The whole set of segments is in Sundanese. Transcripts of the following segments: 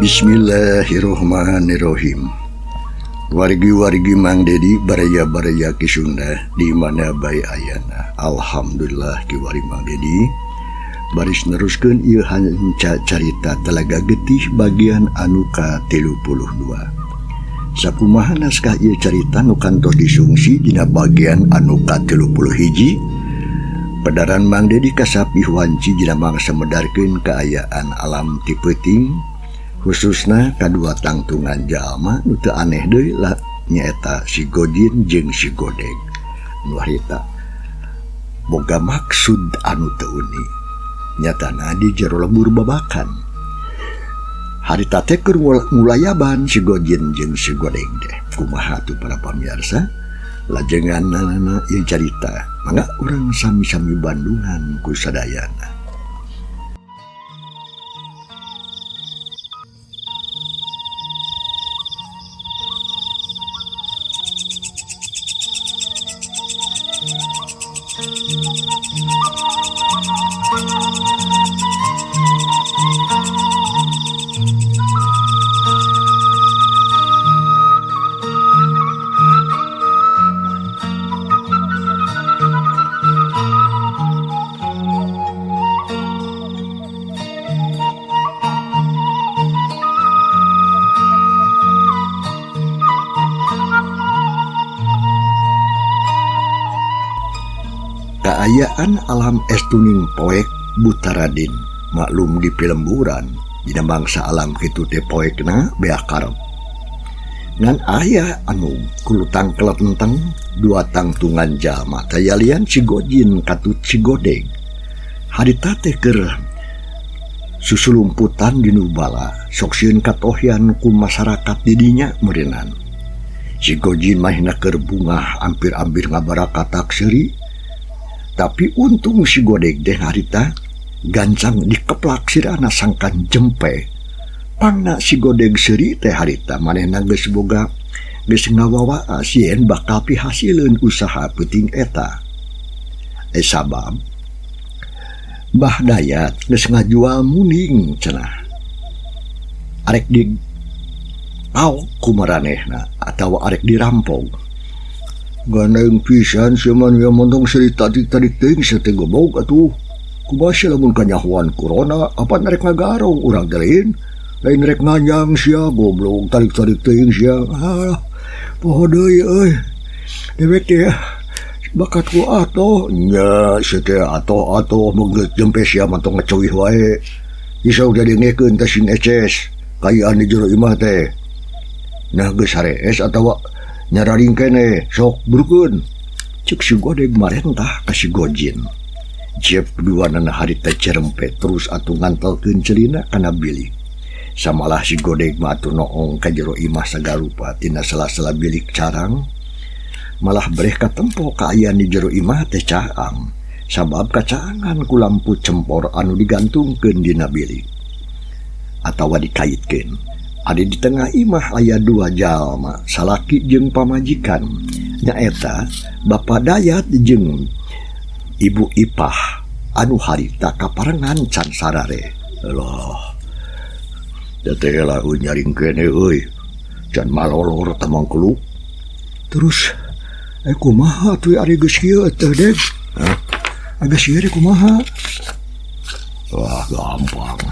Bismillahirrohmanirrohim. Wargi-wargi Mang Dedi baraya-baraya ki Sunda di mana bae ayana. Alhamdulillah ki wari Mang Dedi. Baris neruskeun ieu hanca carita Telaga Getih bagian anu ka-32. Sakumaha naskah ieu carita nu kantos disungsi dina bagian anu ka-31. Pedaran Mang Dedi kasapih wanci dina mangsa medarkeun kaayaan alam ti peuting, khususna kadua tangtungan jalma nu teu aneh deui lah nyaeta si Gojin jeung si Godeg. Nu harita boga maksud anu teu uni. Nyatana di jero lembur babakan. Harita teh keur ngulayaban si Gojin jeung si Godeg deh. Kumaha tuh para pamirsa? Lajenganna ieu carita mangga urang sami-sami bandungan ku sadayana. Kaayaan alam estuning poek Butaradin maklum di Pilemburan dina bangsa alam kitu teh poekna beak karep. Ngan aya anu kulutang kelenteng dua tangtungan jalma tayalian si Gojin katut si Godeg. Harita teh keur susulumputan di Nubala sok sieun katohyan ku masyarakat di dinya meureunnan. Si Gojin mahna keur bungah ampir-ampir ngabarakatak seuri. Tapi untung si Godeg deh harita gancang dikeplak sirana sangkan jempe. Pangna si Godeg seuri teh harita manehna geus boga geus ngawawa sieun bakal pihasileun usaha peuting eta. Sabab Mbah Dayat geus ngajual muning cenah. Arek di pau ku maranehna atawa arek dirampok. Gandeng pisan seman yang montong cerita tarik ting sete gobog atuh. Kumaha lamun kanyahuan corona apa narek ngagarong urang lain rek nganyang sia goblok tarik ting sia. Poho deui euy. Dewek teh bakat ku atoh nya sete atoh munggeut jempe sia mantong ngaceuih wae. Isau jadi ngekeun teh sing eces kayaan di jero imah teh. Nah geus harees atawa nyararing kene sok brukeun ceuk si Godeg marentah ka si Gojin. Jep duanana harita cerempe terus atuh ngantelkeun celina kana bilik. Samalah si Godeg mah atuh noong ka jero imah sagarupa tina sela-sela bilik carang. Malah breh katempo kaayaan di jero imah teh caang sabab kacaangan ku lampu cempor anu digantungkeun dina bilik atawa dikaitkeun. Ada di tengah imah aya dua jalma salaki jeung pamajikan nyaeta Bapak Dayat jeung Ibu Ipah anu harita kaparengan can sarare. Loh teh lah nyaring kene euy can malolor tamang keluk. Terus kumaha tuh ari geus kieu teh Deg? Geus kieu kumaha? Wah gampang.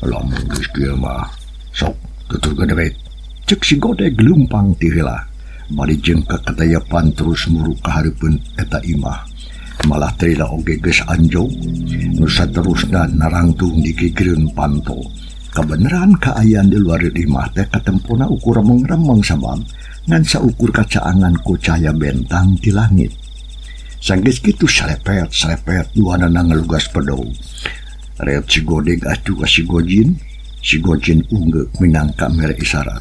Lamun geus kieu mah sok tutur gedewet cek si Godeg leumpang ti heula bari jeung kakatayapan terus muruk ka hareupeun eta imah. Malah trila oge geus anjog nu saterusna narangtung di kikireun panto. Kabeneran kaayaan di luar imah teh katempona ukur remeng-remeng sabab ngan saukur kacaangan ku cahaya bentang ti langit. Sanggeus kitu salepet duanana ngelugas pedog. Reot si Godeg atuh ka si Gojin. Si Gojin unggah minangka mere isyarat.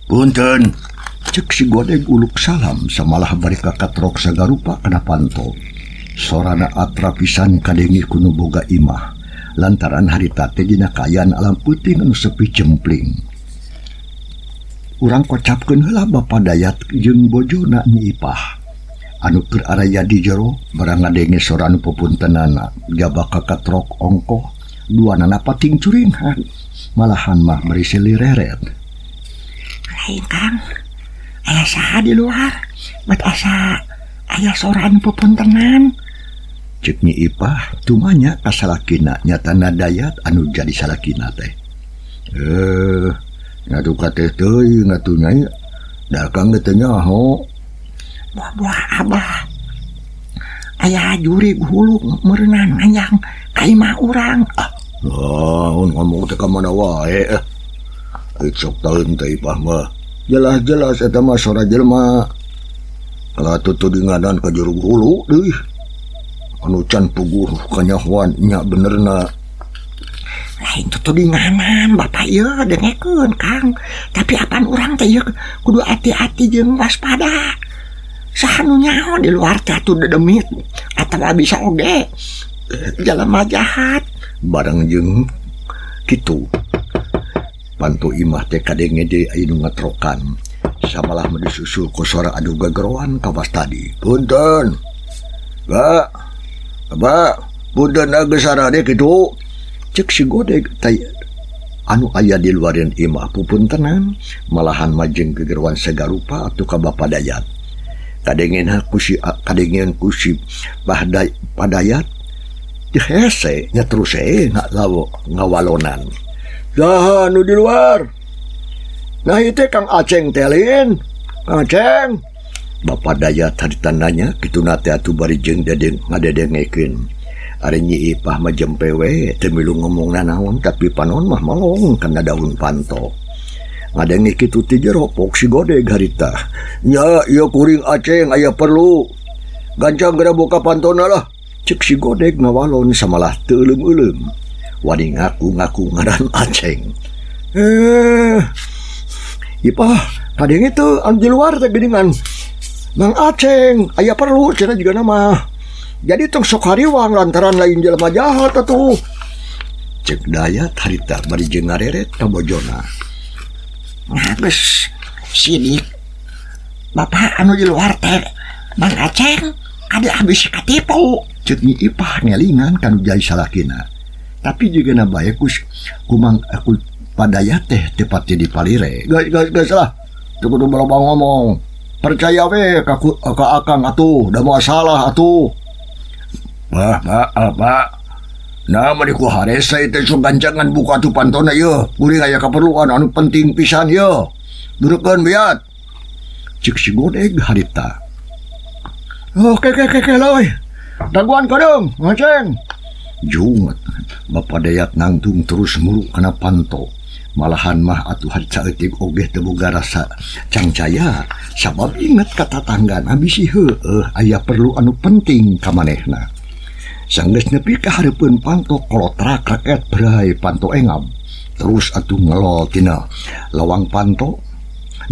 Punten. Cek si Godeg uluk salam samalah bari kakatrok sagarupa kana panto. Sorana atra pisan kadengi kuno boga imah. Lantaran harita teh dina kaayaan alam peuting anu sepi cempling. Urang kocapkeun heula Bapak Dayat jeung bojona Nyi Ipah. anu keur araya di jero barang ngadenge sora anu pepuntenana jaba kakatrok ongkoh duanana pating curingan malahan mah berisi lireret. Lain Kang, aya saha di luar bet asa aya sora anu pepuntenan. Cek Nyi Ipah tumanya ka salakina nyatana Dayat anu jadi salakina teh. Ngadu ka teh teuing ngatu nyai. Dakang teh nyaho. Buah Abah. Aya jurig hulu meureunana yang ka imah urang. Ngomong teh ka mana wae. Sok taeun teh Ipah mah. Jelas-jelas eta mah sora jelema. Kalau tutudinganan ka jurug hulu deui. Anu can puguh kanyahoan nya benerna. Lain tutudinganan Bapak ieu dengekeun Kang. Tapi apaan urang teh ieu kudu hati-hati jeung waspada. Saha nu nyaho di luar teh atuh dedemit atawa bisa oge jelema jahat. Barang jeung kitu. Pantu imah teh kadenge deui anu ngatrokan. Samalah disusul ku sora adu gageroan kawas tadi. Punten. Ba, punten geus sarade kitu. Cek si Godeg tay anu aya di luarin imah pupuntenan malahan majeng gegeruan sagarupa atuh ka Bapa Dayat. Kadengen ku si Padayat hese nya terus ngawalonan. Saha anu di luar? Nah itu Kang Aceng telin. Kang Aceng. Bapak Dayat harita nanya kitu nate atuh bari jeung ngadedengekeun. Ari Nyi Ipah mah jempewe teu milu ngomongna naon tapi panon mah malong kana daun panto. Ngadenge kitu ti jero pok si Godeg harita. Nya ieu kuring Aceng aya perlu. Gancang geura buka pantona lah. Cek si Godeg ngawalon samalah teu euleum-euleum. Wani ngaku-ngaku ngaran Aceng. Ipah kadenge teu anu di luar teh geuningan. Mang Aceng, aya perlu cenah juga nama. Jadi tong sok hariwang lantaran lain jelema jahat atuh. Cek Dayat harita bari jeung ngareret ka bojona. Nah geus sidik. Bapak anu di luar teh Mang Aceng ada habis katipu. Cek Nyi Ipah ngelingan kanu jai salakina. Tapi juga na bae ku Mang aku Padayat teh tepatnya di palire. Guys lah. Teu kudu baloba ngomong. Percaya we ka akang atuh, da moal salah atuh. Pak. Nama di ku haresa teh sok gancangan buka atuh pantona ieu. Kuring aya kaperluan anu penting pisan ieu. Durekeun biat. Cik si Godeg harita. Oke loy. Daguan kadung, ngaceng. Junget. Bapak Dayat nangtung terus muruk kana panto. Malahan mah atuh harita eutik oge teu boga rasa cangcaya sabab inget kata tanggana bisi heueuh aya perlu anu penting ka manehna. Sanggeus nepi ka hareupeun panto kolotrak raket berai panto engab. Terus atuh ngelol tina lawang panto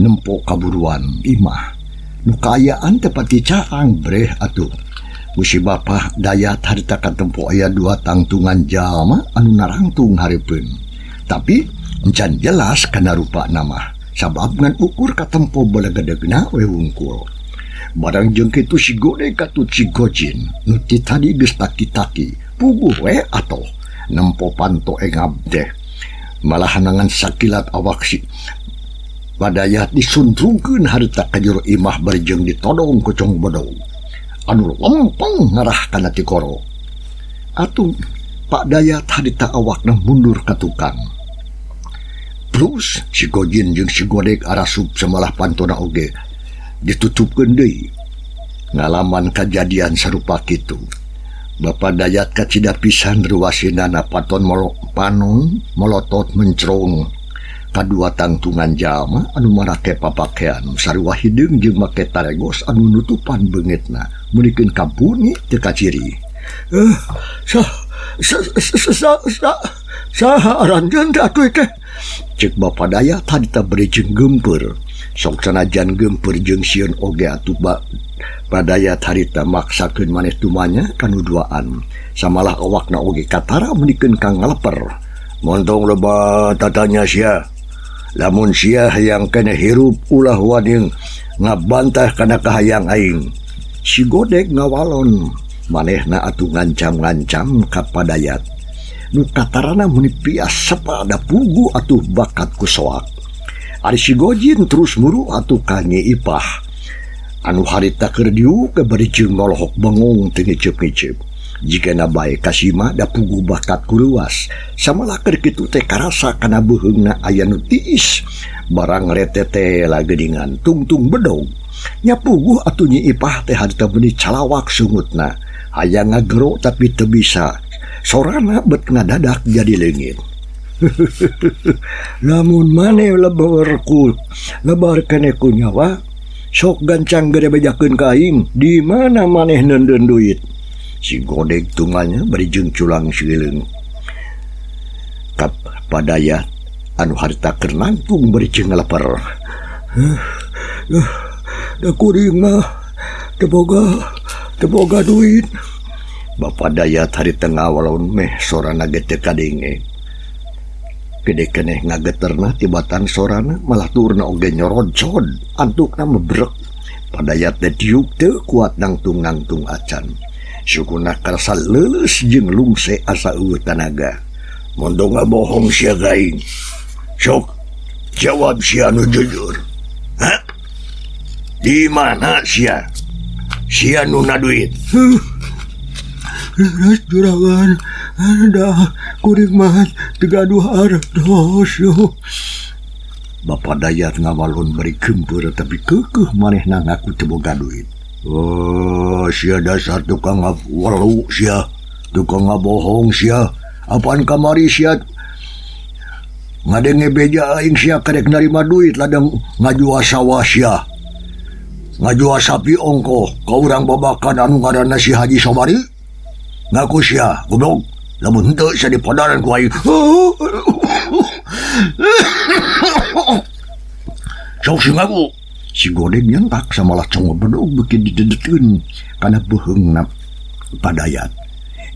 nempo kaburuan imah. Nu kaayaan teu pati caang breh atuh. Musi Bapak Dayat harita katempo aya 2 tangtungan jalma anu narangtung hareupeun. Tapi encan jelas kana rupa nama sabab ngan ukur katempo balagadegna we wungkul. Barang jeung kitu si Godeg katut si Gojin nu ti tadi geus taki-taki puguh we atoh nempo panto engab teh. Malahan ngan sakilat awak si Padayat disuntrungkeun harita ka jero imah bari jeung ditodong ku cong bodong anu lempeng ngarah kana ti koro. Atuh Pak Dayat harita awakna mundur ka tukang. Plus si Gojin jeung si Godeg arasup samalah pantona oge ditutupkeun deui. Ngalaman kajadian sarupa kitu. Bapak Dayat kacida pisan ruasinana paton panon molotot mencrong kadua tangtungan jalma anu marake papakean sarua hideung jeung make taregos anu nutupan beungeutna meunikeun kabuni teu kaciri. Saha aranjeun atuh teh? Cek Bapak Dayat harita beri jeung gempeur. Sok sanajan gempeur jeung sieun oge atuh Padayat harita maksakeun maneh tumanya kanu duaan. Samalah awakna oge katara meunikeun kang ngaleper. Montong loba tatanya sia. Lamun sia hayang kene hirup ulah waning ngabantah kana kahayang aing. Si Godeg ngawalon manehna atuh ngancam-ngancam ka Padayat. Nu katarana muni pias sapada pugu atuh bakat ku soak. Ari si Gojin terus muru atuh ka Nyi Ipah. Anu harita keur diuk bari jeung nolohok bengong teu ngiceup-ngiceup. Jikana bae kasima da pugu bakat ku leuas. Samala keur kitu teh karasa kana beuheungna aya nu tiis. Barang retete lagedingan tungtung bedog. Nya puguh atuh Nyi Ipah teh harita beuni calawak sungutna. Hayang ngagero tapi teu bisa. Sorana bet ngadadak jadi leungit. Lamun maneh lebar keneh ku nyawa, sok gancang gede bejakeun ka aing, di mana maneh neundeun duit. Si Godeg tunganya bari jeung culang sileung. Ka Padayat anu harita keur nangtung bari jeung lapar. Da kuring mah teu boga duit. Bapak Dayat hari tengah walaun meh sorana gete kadenge. Gede keneh ngageterna tibatan sorana malah turna oge nyorodcod antukna mebrek. Padayat teh tiuk teu kuat nangtung-nangtung acan. Sukuna karasa leuleus jeung lungse asa eueuh tanaga. Mondo ngabohong sia gaing. Sok jawab sia anu jujur. Hah? Di mana sia? Sia nu na duit. Ras juragan, ada kuring mah tegaduh artos yo. Bapak Dayat ngawalun bari kempeur tapi keukeuh manehna ngaku teu boga duit. Oh, sia dasar tukang walu sia, tukang ngabohong sia. Apaan kamari sia ngadenge beja aing sia karek narima duit ladang ngajual sawah sia. Ngajual sapi ongko ka urang babakan anu ngaranna si Haji Sobari. Ngaku sia, goblok. Lamun henteu sia dipadaran ku aing. Sok si ngaku. Si Godeg nyentak samalah congok bedog beuki didedetkeun kana beuheungna Padayat.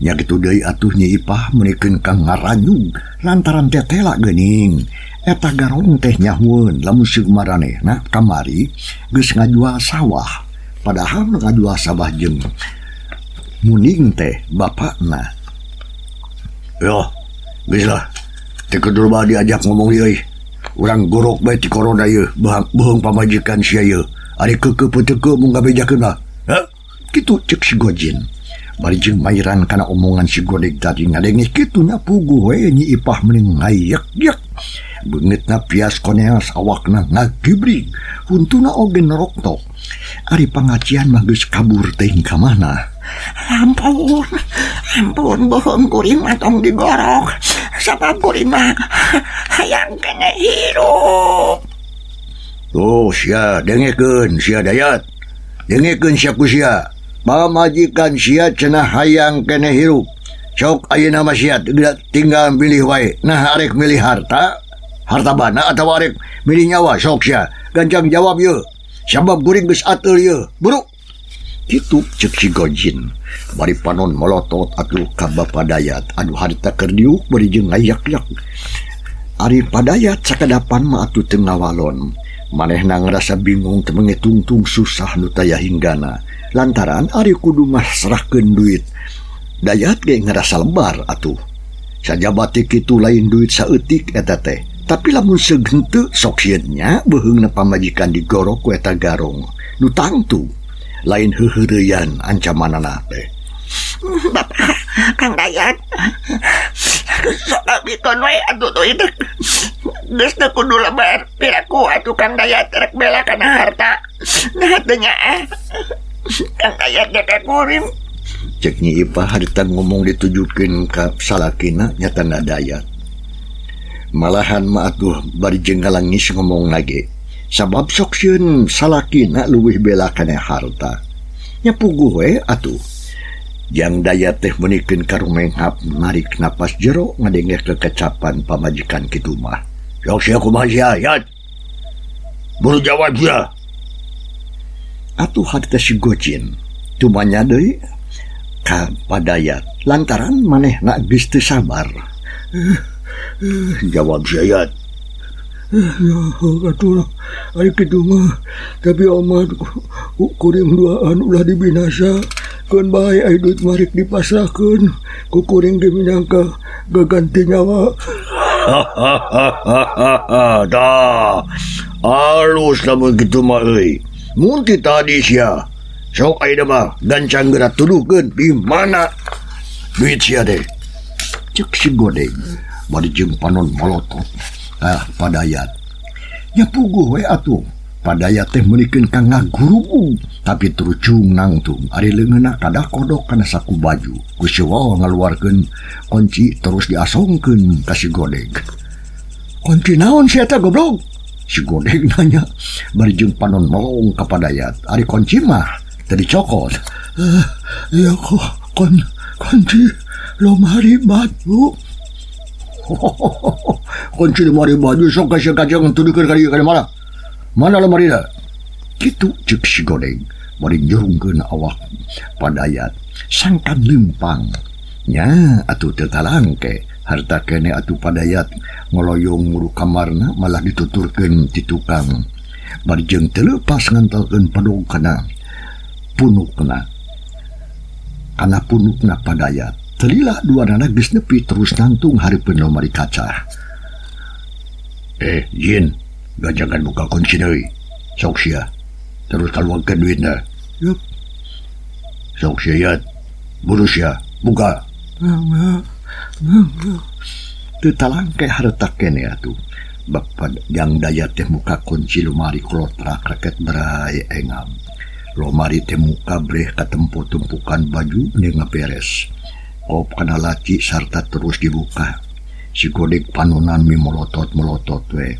Nya kitu deui atuh Nyi Ipah meunikeun kang ngaranyug lantaran tetela geuning. Eta garong teh nyahueun lamun seug maranehna kamari geus ngajual sawah. Padahal ngajual sawah jeung muning teh bapakna. Yo, geus lah. Teu kudu bae diajak ngomong ieu. Urang gorok bae ti corona ieu, beung pamajikan sia ieu. Ari keukeuh peuteukeun mun ngabejakeun lah. Hah? Kitu ceuk si Gojin. Bari jeung mairan kana omongan si Godeg tadi ngadenge kitu nya puguh we Nyi Ipah meuning ngayak-yak. Beungeutna pias koneas awakna ngagibrig. Huntuna oge neroktok. Ari pangacian mah geus kabur teuing ka mana. Ampun, bohong kuring mah tong digorok. Sabab kuring mah hayang keneh hirup. Oh, sia dengekeun sia Dayat. Dengekeun sia ku sia. Pamajikan sia cenah hayang keneh hirup. Sok ayeuna mah sia tinggal pilih wae. Nah arek milih harta bana atau arek milih nyawa sok sia. Gancang jawab ye. Sabab kuring geus ateul ye. Buru. Kitu ceuk si Gojin. Bari panon molotot atuh ka Bapak Dayat anu harita keur diuk bari jeung ngayak-yak. Ari Padayat sakadapan mah atuh teu ngawalon. Manehna ngerasa bingung teu mengitungtung susah nu taya hinggana. Lantaran ari kudu mah serahkeun duit. Dayat ge ngerasa lebar atuh. Sajabat kitu lain duit saeutik eta teh. Tapi lamun seug henteu sok sieun nya beuheungna pamajikan digorok ku eta garong. Nu tangtu lain heureuyan ancamanana teh. Bapak, Kang Dayat. Sok abikon we atuh duit. Geus teu kudu lebar. Piraku atuh Kang Dayat rek bela kana harta. Nah teu nya. Kang Dayat dek kuring. Cek Nyi Ipah harita ngomong ditujukeun ka salakina nyatana Dayat. Malahan mah atuh bari jeung ngalangis ngomong lagi. Sabab sok sieun salakina leuwih bela kana harta. Nya puguh we atuh. Jang Dayat teh meunikeun karumenghap narik napas jero ngadenge kekecapan pamajikan kitu mah. Sok sia kumaha sia, Yat? Buru jawab sia. Atuh harita si Gojin tumanya deui ka Padayat lantaran manehna geus teu sabar. Jawab sia, Yat. Ya, katulah. Ari kitu mah. Tapi amat kuring duaan ulah dibinasa. Keun bae ai duit marik dipasrahkeun. Ku kuring ge minangka gaganti nyawa. Dah. Alus lamun kitu mah euy. Mun ti tadi sia. Sok ayeuna mah gancang geura tuduhkeun di mana duit sia teh. Cek si Godeng. Bari jeung panon molotot. Padayat. Ya puguh we atuh. Padayat teh meunikeun ka ngagurung, tapi terucung nangtung. Ari leungeunna kada kodok kana saku baju. Ku siwa ngaluarkeun kunci terus diasongkeun ka si Godeng. Kunci naon sia eta goblok? Si Godeng nanya. Bari jeung panon molong ka Padayat. Ari kunci mah teu dicokot. Iya kok kunci lomari baju. Kunci lemari baju sok kasih kacang tuduhkeun ka dieu ka mana? Mana lemari dah? Kitu cek si Godeng. Mari nyurungkeun awak Padayat. Sangkan lempang. Nya atuh teu talangke. Harta kene atuh Padayat ngoloyong mulu kamarna malah dituturkeun ti tukang. Bari jeung teu leupas ngantelkeun padong kana punukna. Kana punukna Padayat. Telilah dua anak geus nepi terus nantung hareupeun lomari kaca. Jin, gajangan buka kunci deui. Sok sia. Terus kaluarkeun duitna. Yup. Sok sia yat. Buru sia. Buka. Teu talangke hareuta kene atuh. Bapak Jang Dayat teh muka kunci lomari kolotrak raket berai engam. Lomari teh muka breh katempo-tempukan baju nih ngaberes. Kop kana laci sarta terus dibuka. Si Godeng panonan mi melotot-melotot we.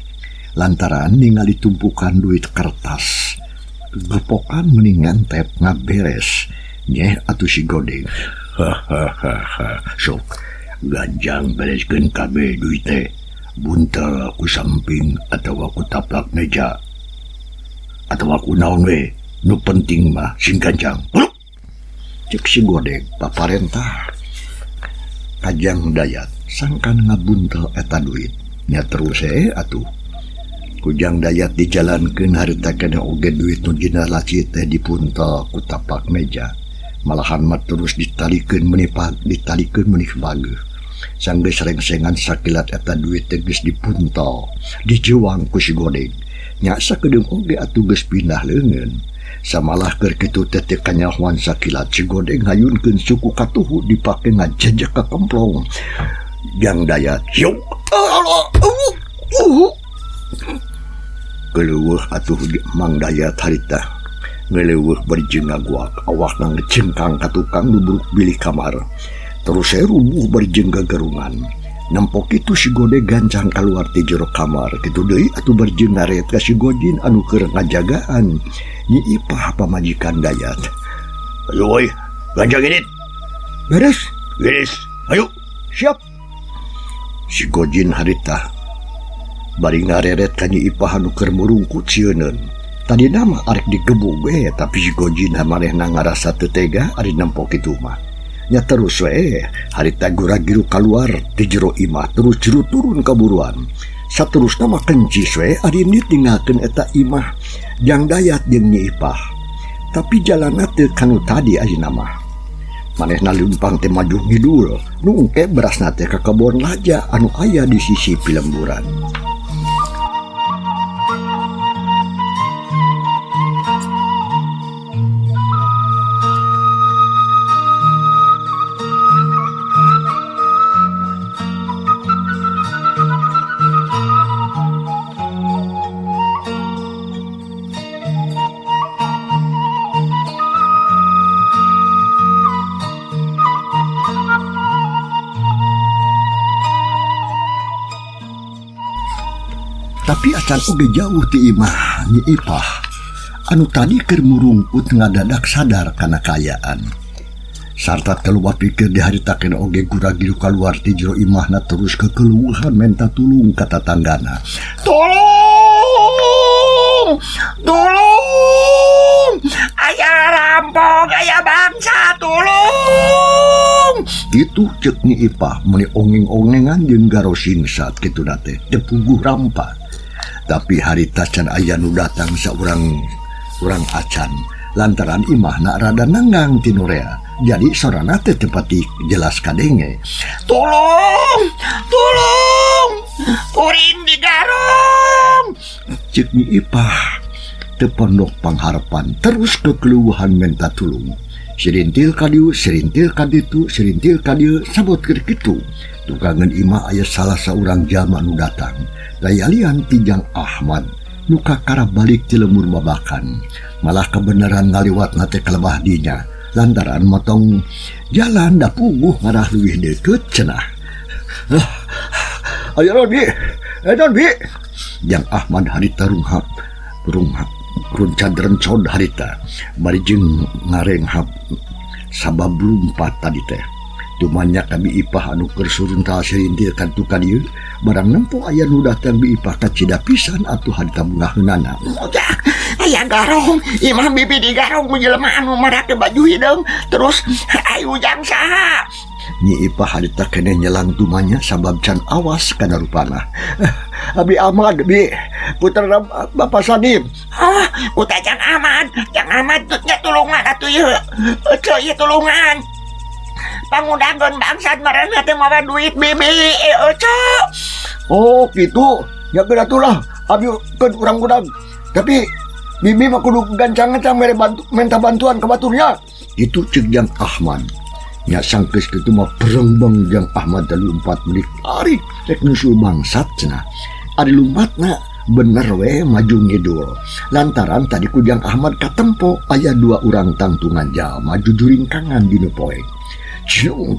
Lantaran ningali tumpukan duit kertas. Gepokan mendingan tep ngaberes. Nyeh atuh si Godeng. Sok ganjang bereskeun kabeh duit teh. Buntel ku samping atawa ku taplak meja. Atawa ku naon we. Nu penting mah sing ganjang. Cek si Godeng paparentah. Kajang Dayat sangkan ngabuntel eta duit. Nya terus atuh. Kujang Dayat dijalankeun harita kena oge duit nu dina laci teh dipuntel ku tapak meja. Malahan mah terus ditalikeun menih bageuh. Sanggeus rengsengan sakilat eta duit teh geus dipuntel, dijeuang ku si Godeng. Nya sakedeung oge atuh geus pindah leungeun. Samalah keur kitu teh kanyahoan sakilat si Godeng ngayunkeun suku katuhu dipake ngajejek ka kemplong. Jang Dayat, "Yuk, Allah, keleuweuh atuh Mang Dayat harita. Ngeleuweuh bari jeung ngaguak, awakna ngecengkang ka tukang nubruk bilih kamar. Terus rubuh bari jeung gagarungan. Nempok itu si Godeng gancang kaluar ti jero kamar. Kitu deui atuh bari jeung ngaret ka si Godin anu keur ngajagaan. Nyi Ipah pamajikan Dayat. "Ayo woy, ganjang ini." "Beres." "Beres. Ayo." "Siap." Si Gojin harita bari ngareret ka Nyi Ipah anu keur murungkut sieuneun. Tadi nama arek digebug we, tapi si Gojin manehna ngarasa teu tega ari nempok kitu mah. Nya terus we harita gura-giru kaluar ti jero imah terus jero turun ka buruan. Saterusna mah kencis we ari ditinggalkeun eta imah Jang Dayat jeung Nyi Ipah. Tapi jalanna teu kanu tadi ayeuna mah. Manehna leumpang teh maju ngidul, nu engke berasna teh ka kebon laja anu aya di sisi pilemburan. Tapi acan oge jauh ti imah Nyi Ipah anu tadi keur murungkut ngadadak sadar kana kaayaan. Sarta keluar pikir di harita kena oge gura-giru kaluar ti jero imahna terus kekeluhan menta tulung ka tatanggana. "Tolong! Tolong! Aya rampok, aya bangsa, tolong!" Itu cek Nyi Ipah meuni ongeng-ongengan jeung garo singsat kitu teh teu puguh rampak. Tapi harita can aya nu datang saurang urang acan lantaran imahna rada nenggang tinurea. Jadi sorana teh tepati jelas kadenge. Tolong, kuring digarong. Cek Nyi Ipah tepondok pangharapan terus kekeluhan minta tulung. Serintil kadiu, serintil kaditu, serintil kadieu sabot keur kitu. Tukangan imah aya salah seorang jalma nu datang. Dayalian Tijang Ahmad nu kakara balik ti lemur babakan. Malah kebenaran ngaliwat nate kelebah dinya. Lantaran motong jalan da puguh ngarah leuwih deukeut cenah. Ayo non bi. Jang Ahmad harita runghap runcad rencod harita bari jeung ngarenghap sabab lumpat tadi teh. Tumanyak ka Bi Ipah anu keur suruntal serintil kan tu kadieu barang nempo aya nu datang Bi Ipah ka cida pisan atuh harita bungaheunana. Aya garong, imah bibi digarong ku jelema anu marake baju hideung terus ayu ujang saha. Nyi Ipah harita keneh nyelang tumanya sabab can awas kana rupana. Abi Ahmad bi putra Bapak Sadim. Putra Jang Ahmad nya tulungan atuh ieu. Ece ieu tulungan. Pangundangan bangsat marana teh mawa duit bibi ece. Oh gitu, ya atulah abi keun urang budak. Tapi bibi mah kudu gancang-gancang mere minta bantuan ke baturnya. Itu cek Jang Ahmad. Nya sangkeus kitu mah berengbeng Jang Ahmad da lumpat meuli ari rek nusul bangsat cenah. Ari lumpatna bener we maju ngidul. Lantaran tadi ku Jang Ahmad katempo aya 2 urang tangtungan jalma jujuringkangan dinu poe. Cilung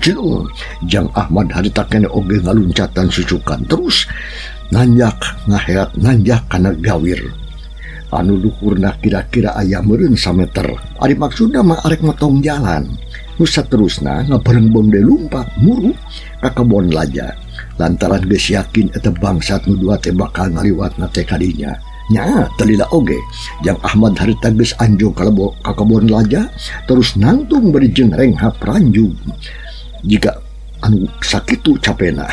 Jang Ahmad harita kene oge ngaluncatan susukan terus nanjak ngaheat nanjak kana gawir. Anu luhurna kira-kira aya meureun sameter. Ari maksudna mah arek motong jalan. Nu saterusna ngaberengbong deui lumpat muru ka kebon laja. Lantaran geus yakin eta bangsat nu dua teh bakal ngaliwatna teh kadinya. Nya telila oge Jang Ahmad harita geus anjo ka kebon laja terus nangtung bari jeung renghap ranjung. Jika anu sakitu capena.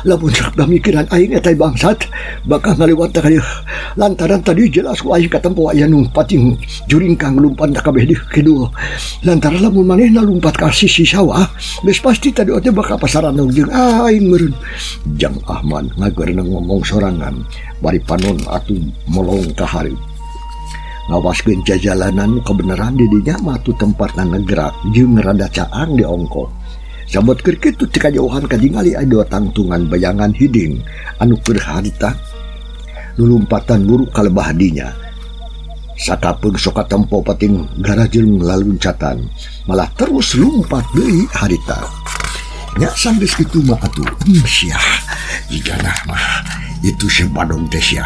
Lamun sakda mikiran aing eta bangsat bakal ngaliwat ka dieu. Lantaran tadi jelas ku aing katempo aya nu pating juringkang lumpat ka kabeh di kidul. Lantaran lamun manehna lumpat ka sisi sawah, geus pasti tadi teh bakal pasaran jeung aing meureun. Jang Ahmad ngageurna ngomong sorangan, bari panon atuh molong ka hareup. Ngawaskeun jajalanan kebenaran di dinya mah atuh tempatna ngegerak jeung rada caang di ongko. Sabot keur kitu ti kajauhan kadingali aya 2 tangtungan bayangan hiding anu keur harita lulumpatan buru kalebah dinya. Sakapeung sok katempo pating garajeng laluncatan malah terus lumpat deui harita. Nya sanggeus kitu mah atuh sia jigana mah itu si badong teh sia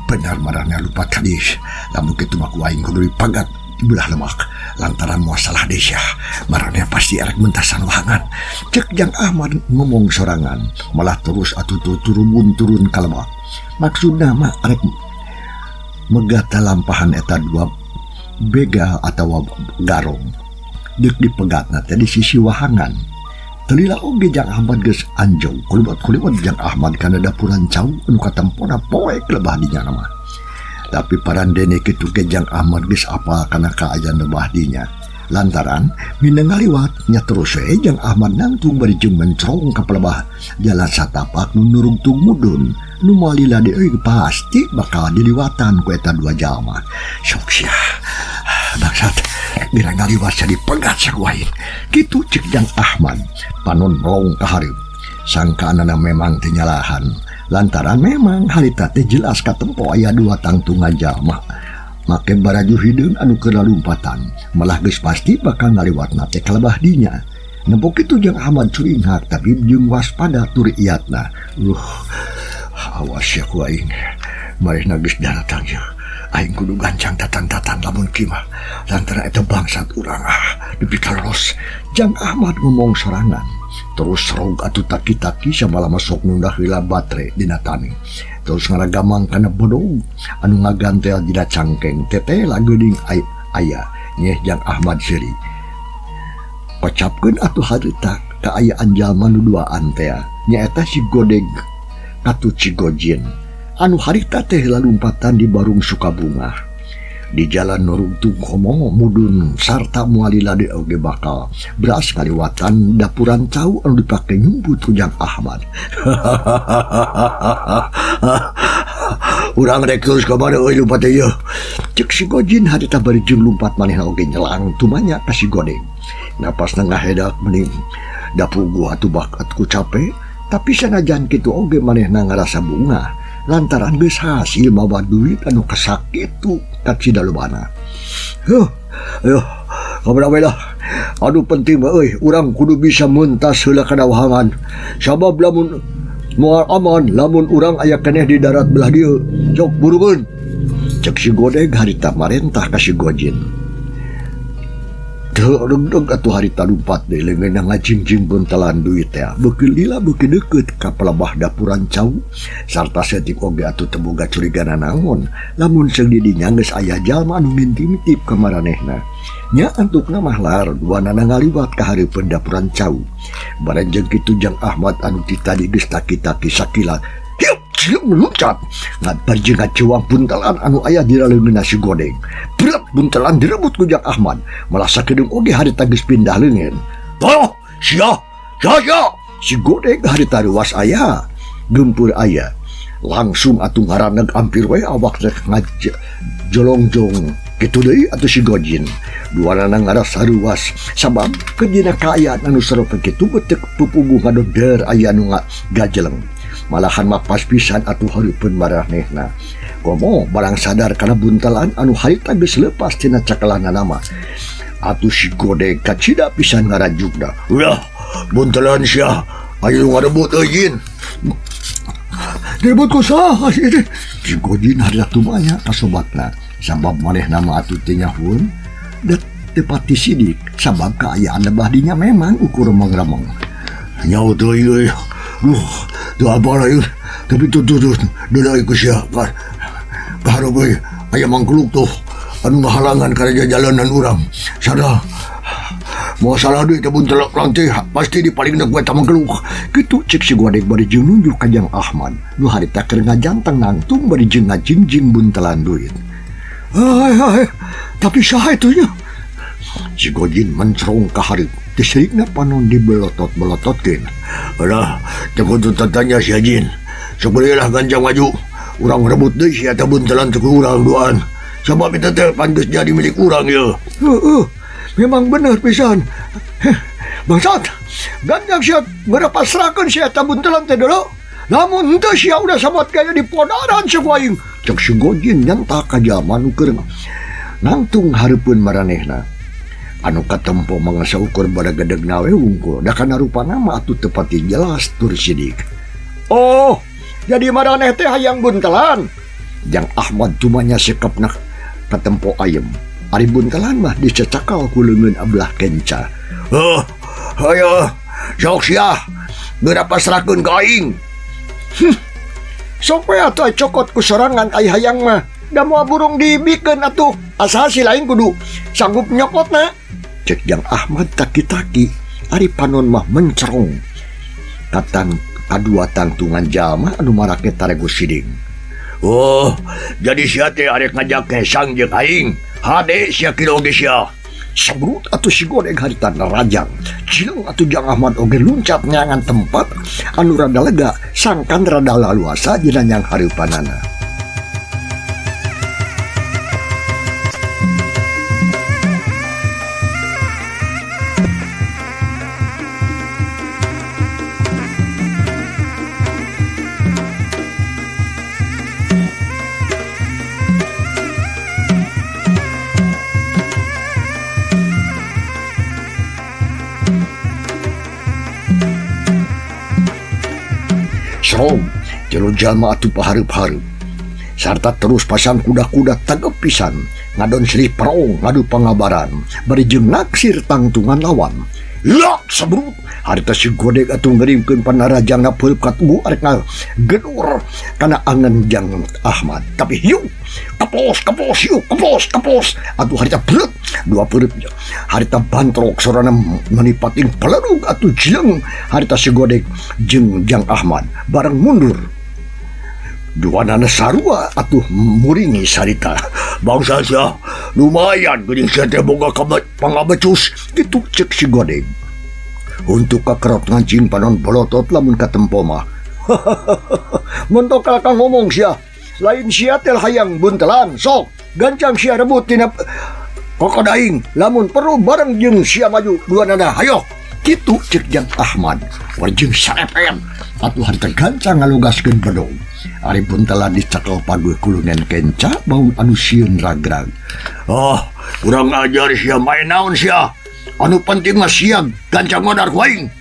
benar marana lupa kadis. Lamun kitu mah ku aing kudu dipagat belah lemak lantaran masalah desa marane pasti arek mentasan wahangan. Cek Jang Ahmad ngomong sorangan malah terus atuh turun ka lemak. Maksudna mah arek megata lampahan eta 2 begal atawa garong deuk dipegatna teh di sisi wahangan. Telila oge Jang Ahmad geus anjong kulibat Jang Ahmad kana dapuran cau anu katempona poe lebah dinya mah. Tapi parandene kitu ke Jang Ahmad geus apal kana kaayaan lebah dinya. Lantaran mina ngaliwat nya terus we Jang Ahmad nangtung bari jeung mencrong ka pelebah jalan satapak nu nurungtung mudun nu malila deui pasti bakal diliwatan ku eta 2 jalma. Sok sia bangsat bila ngaliwat sa dipegat sakuain. Kitu cek Jang Ahmad panon melong ka hareup. Sangkaanana memang teu nyalahan. Lantaran memang harita teh jelas katempo aya 2 tangtungan jalma make baraju hideung anu keur lalumpatan malah geus pasti bakal ngaliwatna teh kalebah dinya. Nempo kitu Jang Ahmad curinghak tapi jeung waspada tur iatna. Awas ya ku aing marehna geus datang ya. Aing kudu gancang tatan-tatan lamun kimah lantaran eta bangsat urang dipikalos. Jang Ahmad ngomong sorangan terus serog atuh taki-taki samalama sok nunda heula batre dina tani. Terus ngaragamang kana bodong anu ngagantel dina cangkeng teteh lageuning aya nyeh Jang Ahmad seuri. Pacapkeun atuh harita kaayaan jalma nu duaan teh nyaeta si Godeg atuh Cigojin anu harita teh lalumpatan di Barung Sukabunga. Di jalan Norungtung Komo mudun sarta mualila de oge bakal beras kaliwatan dapuran cau anu dipake nyumbut Ujang Ahmad. Urang rek terus ka mana euy lumpat ieu. Cek si Gojin harita bari jeung lumpat manehna oge nyelang tumanya ka si Godeng. Napas tengah hedak mending dapugu atuh bakat ku capek, tapi sanajan kitu oge manehna ngarasa bunga. Lantaran geus hasil mawa duit anu kasakit tu kat si dalubana. Ayo, kabara we lah. Anu penting mah euy, urang kudu bisa meuntas heula ka dawahangan. Sabab lamun moal aman, lamun urang aya keneh di darat belah dieu. Sok burukeun. Cek si Godeg harita marentah ka si Gojin. Deg atuh harita lumpat deui leungeunna ngajingjing buntelan duit teh. Beuki lila beuki deukeut ka pelebah dapuran cau sarta setik oge atuh teu boga curigana naon lamun seung di dinya geus aya jalma anu ngintip-ngintip ka maranehna. Nya antukna mah lar duanana ngaliwat ka hareupeun dapuran cau. Barenjeng kitu Jang Ahmad anu ti tadi geus taki-taki sakila hiup cium meluncat ngadparjing ngacuang buntelan anu aya di leungeunna si Godeng. Berat buntelan direbut ku Jang Ahmad, malah sakedeung oge harita geus pindah leungeun. Oh, sia. Si Godeng harita ruas aya, gempur aya. Langsung atuh ngaraneg ampir we awak rek ngajolongjong kitu deui atuh si Gojin. Duanana ngarasa ruas sabab kedina kaayaan anu sareng kitu beuteuk pupugu ngadodeur aya anu gajeleng. Malahan mapas pisan atuh hareupeun maranehna. Komo barang sadar kana buntelan anu harita geus leupas tina cakelana nama. Atuh si Godeg kacida pisan ngarajugna. Ulah, buntelan sia, ayo ngarebut euy. Direbut ku saha ieu? Si Gojin harita tumanya ka sobatna. Sabab manehna mah atuh teu nyahun da teu pati sidik sabab kaayaan lebah dinya memang ukur remeng-remeng. Nyaho teu ieu. Tuh apa lah yun. Tapi tuh dodai ku sia kaharep we aya mangkuluk tuh anu ngahalangan karya jalanan urang. Sada mau salah deui teh buntelak lantai pasti dipalingna ku eta mangkuluk. Kitu cek si Godeg bari jeung nunjuk ka Jang Ahmad. Nu harita keur ngajanteng nangtung bari jeung ngajingjing buntelan duit. Hai, tapi saha itu nya? Si Gojin mencrong ka hareup. Tisrikna panon dibelotot-belototkeun. Alah, teu kudu tanya si Ajin. Sok beulah ganjang maju. Urang rebut deui si eta buntelan teh ku urang duaan. Sabab eta teh pan geus jadi milik urang ye. Memang bener pisan. Bangsat, ganjang sia berapa serahkeun si eta buntelan teh dulu. Lamun henteu sia udah samot gaya di podaran sakuaing. Cek si Gojin nyantah ka jalma nu keur nangtung hareupeun maranehna. Anu katempo mangasa ukur baragedeg nawe wungkul da kana rupana mah atuh teu pati jelas tur sidik. Oh, jadi maraneh teh hayang buntelan. Jang Ahmad tumanya sikepna katempo ayem. Ari buntelan mah dicecakal ku leungeun ablah kenca. Hayo, sok sia. Berapa serahkeun ka aing? Sok we atuh cokot ku sorangan ai hayang mah. Da moal burung dibikeun atuh. Asa si lain kudu sanggup nyokotna. Cek Jang Ahmad taki-taki, ari panon mah mencerong. Kadua tangtungan jalma anu marake tarego siding. Oh, jadi sia teh arek ngajak kesang jeung aing. Hade sia kieu oge sia. Sabrut atuh si Godeg harita nerajang. Cileung atuh Jang Ahmad oge luncat nyangan tempat anu rada lega sangkan rada laluasa dina nyang hareupanana. Serong, jero jalma atuh pahareup-hareup. Sarta terus pasang kuda-kuda tagep pisan, ngadon silih perong ngadu pangabaran, bari jeung naksir tangtungan lawan. Ya, sabrut, harita si Godeg atuh ngirimkeun panarajangna peuleup ka tubuh arek ngagedor kana angan Jang Ahmad. Tapi hiu, kaplos, atuh harita beut dua peureup. Harita bantrok sorana menipating peledug atuh jileung harita si Godeg jeung Jang Ahmad bareng mundur. Duanana sarua atuh muringi sarita. Bangsa sia lumayan geuning sia teh boga pangabecus kitu cek si Godeg. Untuk kakerot ngancing panon bolotot lamun katempo mah. Mentok kakang ngomong sia. Lain sia teh hayang buntelan sok gancang sia rebut tina kokodaing lamun perlu bareng jeung sia maju duanana hayo. Kitu cek Jang Ahmad. Warjeng sarepen atuh harta gancang ngalugaskeun bedog. Ari buntelan dicakel paguh kulunen kenca baun anu sieun ragrag. Kurang ajar sia main naon sia. Anu penting mah sia gancang modar waing.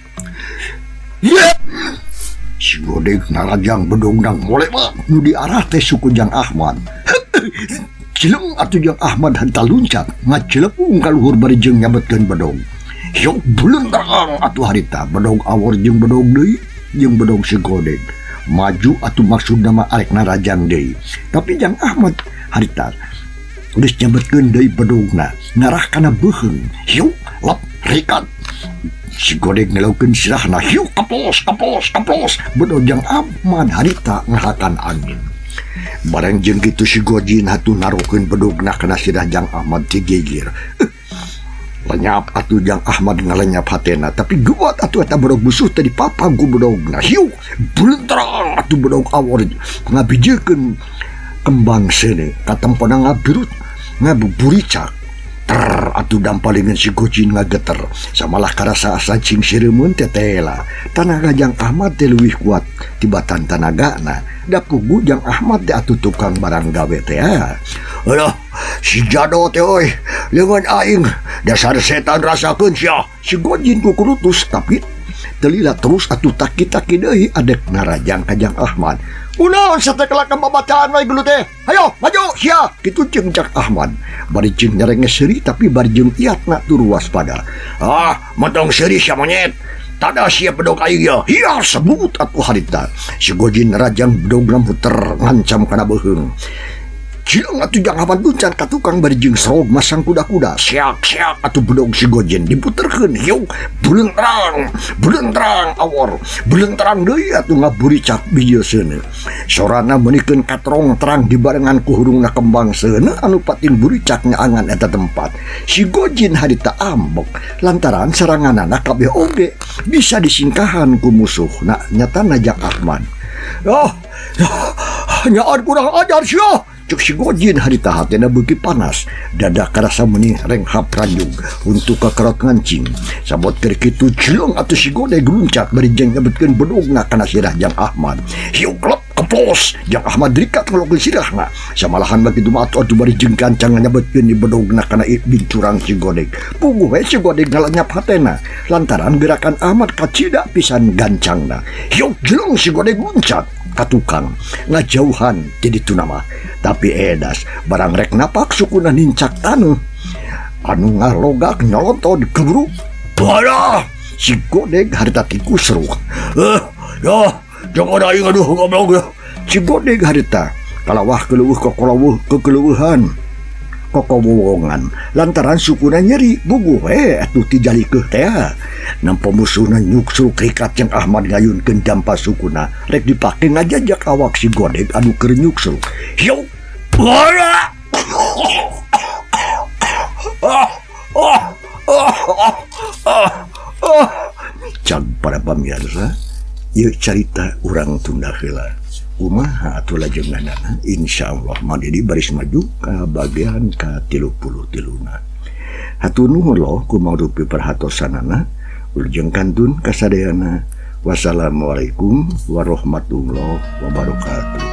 Si Godeg narajang bedog nang molek mah nu diarah teh suku Jang Ahmad. Cileng atuh Jang Ahmad henteu luncat ngacelepung ka luhur bari jeung nyabetkeun bedog. Yok bulan terang atuh harita bedog awor jeung bedog deui jeung bedog si Godeg maju atuh maksudna mah arek narajang deui. Tapi Jang Ahmad harita geus nyabetkeun deui bedogna ngarah kana beuheung. Yok lap rikat si Godeg nelaukeun sirahna hiu kaplos bedog Jang Ahmad harita ngahakan angin. Barang jeung kitu si Gojin hatuh naruhkeun bedogna kana sirah Jang Ahmad tigigir. Lenyap atuh Jang Ahmad ngalenyap hatena tapi guat atuh eta bedog busuh tadi papang ku bedogna. Hiu bulentrang atuh bedog awor ngabijekeun kembang sene katempona ngabirut ngabuburicak. Atuh dampalingan si Gojin ngageter samalah karasa asa cing sireumeun tetela. Tanaga Jang Ahmad teh leuwih kuat tibatan tanagana. Da pugu Jang Ahmad teh atuh tukang barang gawe teh. Alah si Jado teh euy leungeun aing dasar setan rasakeun sia. Si Gojin kukurutus tapi telila terus atuh taki-taki deui adek narajang ka Jang Ahmad. Kunaon satekala kembabacaan wae geulu teh. Hayo maju sia kitu jeung Jang Ahmad. Bari jeung nyerenge seuri tapi bari jeung iatna tur waspada. Mentong seuri sia monyet. Tada sia bedog aing ya. Hiar sebut atuh harita. Si Gojin narajang bedog muter ngancam kana beuheung. Cileng atuh Jang Ahmad luncat ka tukang bari jeung serog masang kuda-kuda. Siak atuh bedog si Gojin diputerkeun. Hiu bulentrang awor. Bulentrang deui atuh ngaburicak bijil seuneu. Sorana meunikeun katrong terang dibarengan ku hurungna kembang seuneu anu pating buricak nyaangan eta tempat. Si Gojin harita ambek lantaran seranganana kabeh oge bisa disingkahan ku musuhna nyatana Jang Ahmad. Nyaan kurang ajar sia. Cuk si Gojin harita hatena beuki panas dada karasa meuni renghap ranjung untuk kakerot ngancing sabot keur kitu cileng atuh si Godeg luncat bari jeung nyabetkeun bedogna kana sirah Jang Ahmad. Hiu klep keplos Jang Ahmad rikat ngelokeun sirahna samalahan begitu mah atuh bari jeung kancang nyabetkeun di bedogna kana bincurang si Godeg. Puguh we si Godeg ngalenyap hatena lantaran gerakan Ahmad kacida pisan gancangna. Hiu jeleng si Godeg luncat ka tukang ngajauhan jadi tunama tapi edas barang rek napak sukuna nincak taneuh anu ngalogak nyolotod keburu parah si Godeg harita tiku seru. Jangan aing aduh goblok ya. Si Godeg harita kalawah keleuweuh kekeleuweuhan kokowongan lantaran sukuna nyeri buguh atuh tijalikeun teh nampa musuhna nyuksuk rikat Jang Ahmad ngayunkeun dampa sukuna rek dipake ngajajak awak si Godeg anu keur nyuksuk. Hiu ora cag para pamirsa ieu carita urang tunda heula. Kumaha atuh lajenganana insyaallah mangdi baris maju ka bagian ka 33na. Hatur nuhun lo kumangrupi perhatosanana urjeng kantun kasadayana. Wassalamualaikum warahmatullahi wabarakatuh.